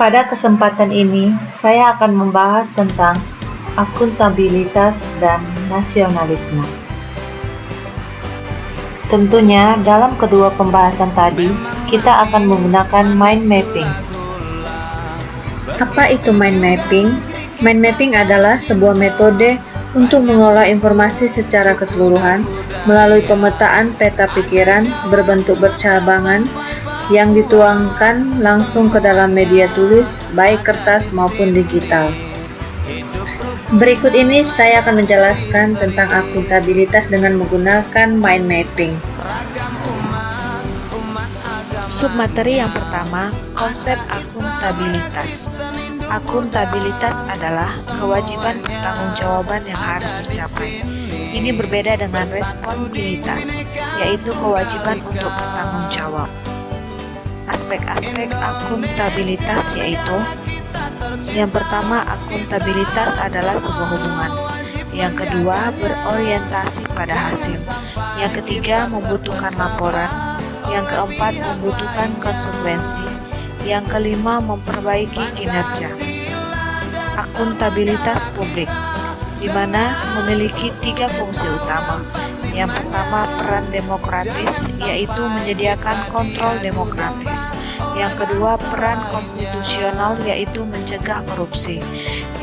Pada kesempatan ini, saya akan membahas tentang akuntabilitas dan nasionalisme. Tentunya, dalam kedua pembahasan tadi, kita akan menggunakan mind mapping. Apa itu mind mapping? Mind mapping adalah sebuah metode untuk mengelola informasi secara keseluruhan melalui pemetaan peta pikiran berbentuk bercabangan yang dituangkan langsung ke dalam media tulis, baik kertas maupun digital. Berikut ini saya akan menjelaskan tentang akuntabilitas dengan menggunakan mind mapping. Submateri yang pertama, konsep akuntabilitas. Akuntabilitas adalah kewajiban pertanggungjawaban yang harus dicapai. Ini berbeda dengan responsibilitas, yaitu kewajiban untuk bertanggung jawab. Aspek-aspek akuntabilitas yaitu: yang pertama, akuntabilitas adalah sebuah hubungan. Yang kedua, berorientasi pada hasil. Yang ketiga, membutuhkan laporan. Yang keempat, membutuhkan konsekuensi. Yang kelima, memperbaiki kinerja. Akuntabilitas publik, di mana memiliki 3 fungsi utama. Yang pertama, peran demokratis, yaitu menyediakan kontrol demokratis. Yang kedua, peran konstitusional, yaitu mencegah korupsi.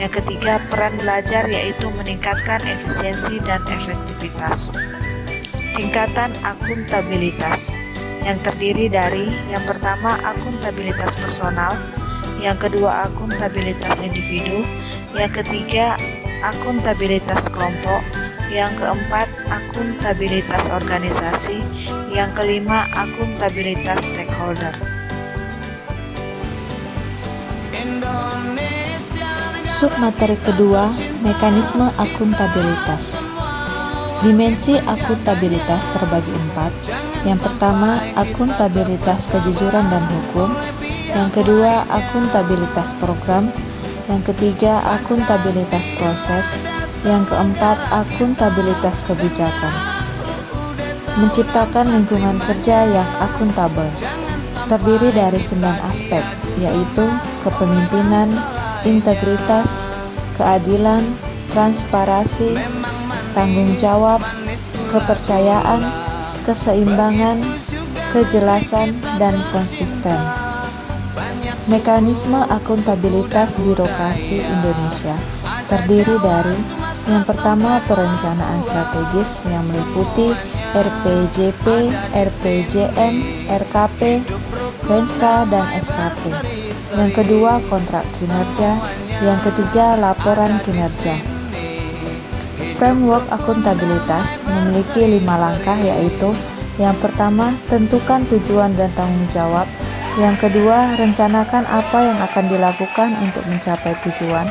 Yang ketiga, peran belajar, yaitu meningkatkan efisiensi dan efektivitas. Tingkatan akuntabilitas yang terdiri dari: yang pertama, akuntabilitas personal, yang kedua, akuntabilitas individu, yang ketiga, akuntabilitas kelompok, yang keempat, akuntabilitas organisasi, yang kelima, akuntabilitas stakeholder. Submateri kedua, mekanisme akuntabilitas. Dimensi akuntabilitas terbagi 4. Yang pertama, akuntabilitas kejujuran dan hukum. Yang kedua, akuntabilitas program. Yang ketiga, akuntabilitas proses. Yang keempat, akuntabilitas kebijakan. Menciptakan lingkungan kerja yang akuntabel terdiri dari 9 aspek, yaitu kepemimpinan, integritas, keadilan, transparansi, tanggung jawab, kepercayaan, keseimbangan, kejelasan, dan konsisten. Mekanisme akuntabilitas birokrasi Indonesia terdiri dari: yang pertama, perencanaan strategis yang meliputi RPJP, RPJM, RKP, Renstra, dan SKP. Yang kedua, kontrak kinerja. Yang ketiga, laporan kinerja. Framework akuntabilitas memiliki 5 langkah, yaitu: yang pertama, tentukan tujuan dan tanggung jawab. Yang kedua, rencanakan apa yang akan dilakukan untuk mencapai tujuan.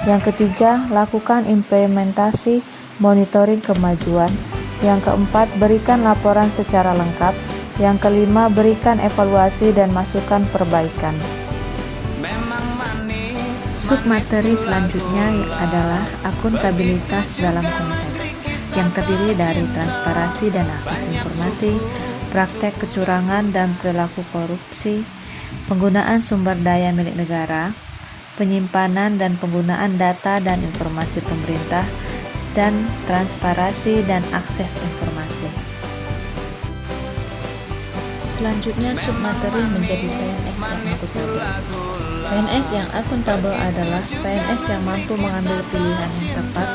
Yang ketiga, lakukan implementasi monitoring kemajuan. Yang keempat, berikan laporan secara lengkap. Yang kelima, berikan evaluasi dan masukan perbaikan. Submateri selanjutnya adalah akuntabilitas dalam konteks, yang terdiri dari transparansi dan akses informasi, praktek kecurangan dan perilaku korupsi, penggunaan sumber daya milik negara, penyimpanan dan penggunaan data dan informasi pemerintah, dan transparansi dan akses informasi. Selanjutnya, submateri menjadi PNS yang akuntabel. PNS yang akuntabel adalah PNS yang mampu mengambil pilihan yang tepat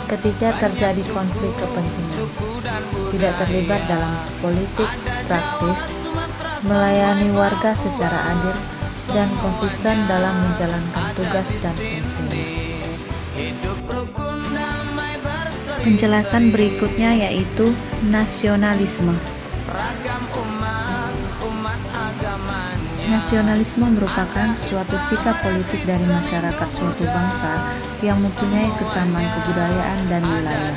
ketika terjadi konflik kepentingan, tidak terlibat dalam politik praktis, melayani warga secara adil, dan konsisten dalam menjalankan tugas dan fungsinya. Penjelasan berikutnya yaitu nasionalisme. Nasionalisme merupakan suatu sikap politik dari masyarakat suatu bangsa yang mempunyai kesamaan kebudayaan dan wilayah,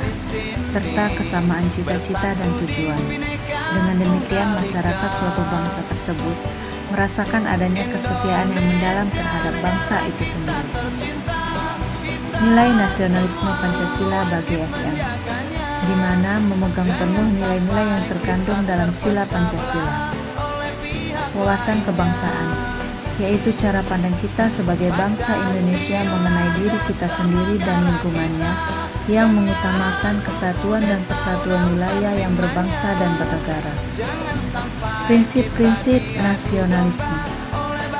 serta kesamaan cita-cita dan tujuan. Dengan demikian, masyarakat suatu bangsa tersebut merasakan adanya kesetiaan yang mendalam terhadap bangsa itu sendiri. Nilai nasionalisme Pancasila bagi SM, di mana memegang penuh nilai-nilai yang terkandung dalam sila Pancasila. Wawasan kebangsaan, yaitu cara pandang kita sebagai bangsa Indonesia mengenai diri kita sendiri dan lingkungannya, yang mengutamakan kesatuan dan persatuan wilayah yang berbangsa dan bernegara. Prinsip-prinsip nasionalisme.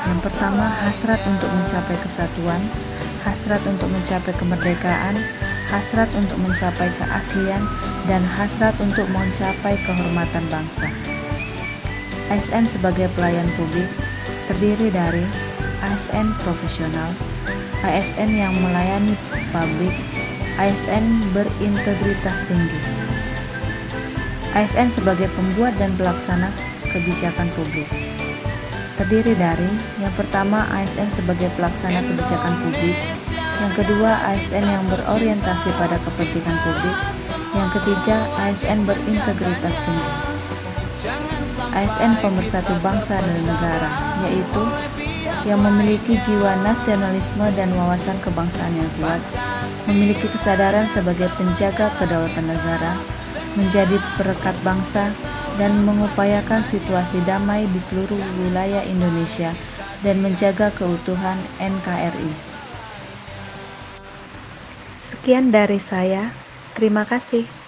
Yang pertama, hasrat untuk mencapai kesatuan, hasrat untuk mencapai kemerdekaan, hasrat untuk mencapai keaslian, dan hasrat untuk mencapai kehormatan bangsa. ASN sebagai pelayan publik terdiri dari ASN profesional, ASN yang melayani publik, ASN berintegritas tinggi. ASN sebagai pembuat dan pelaksana kebijakan publik terdiri dari yang pertama ASN sebagai pelaksana kebijakan publik, yang kedua ASN yang berorientasi pada kepentingan publik, yang ketiga ASN berintegritas tinggi. ASN pemersatu bangsa dan negara, yaitu yang memiliki jiwa nasionalisme dan wawasan kebangsaan yang kuat, memiliki kesadaran sebagai penjaga kedaulatan negara, menjadi perekat bangsa, dan mengupayakan situasi damai di seluruh wilayah Indonesia dan menjaga keutuhan NKRI. Sekian dari saya, terima kasih.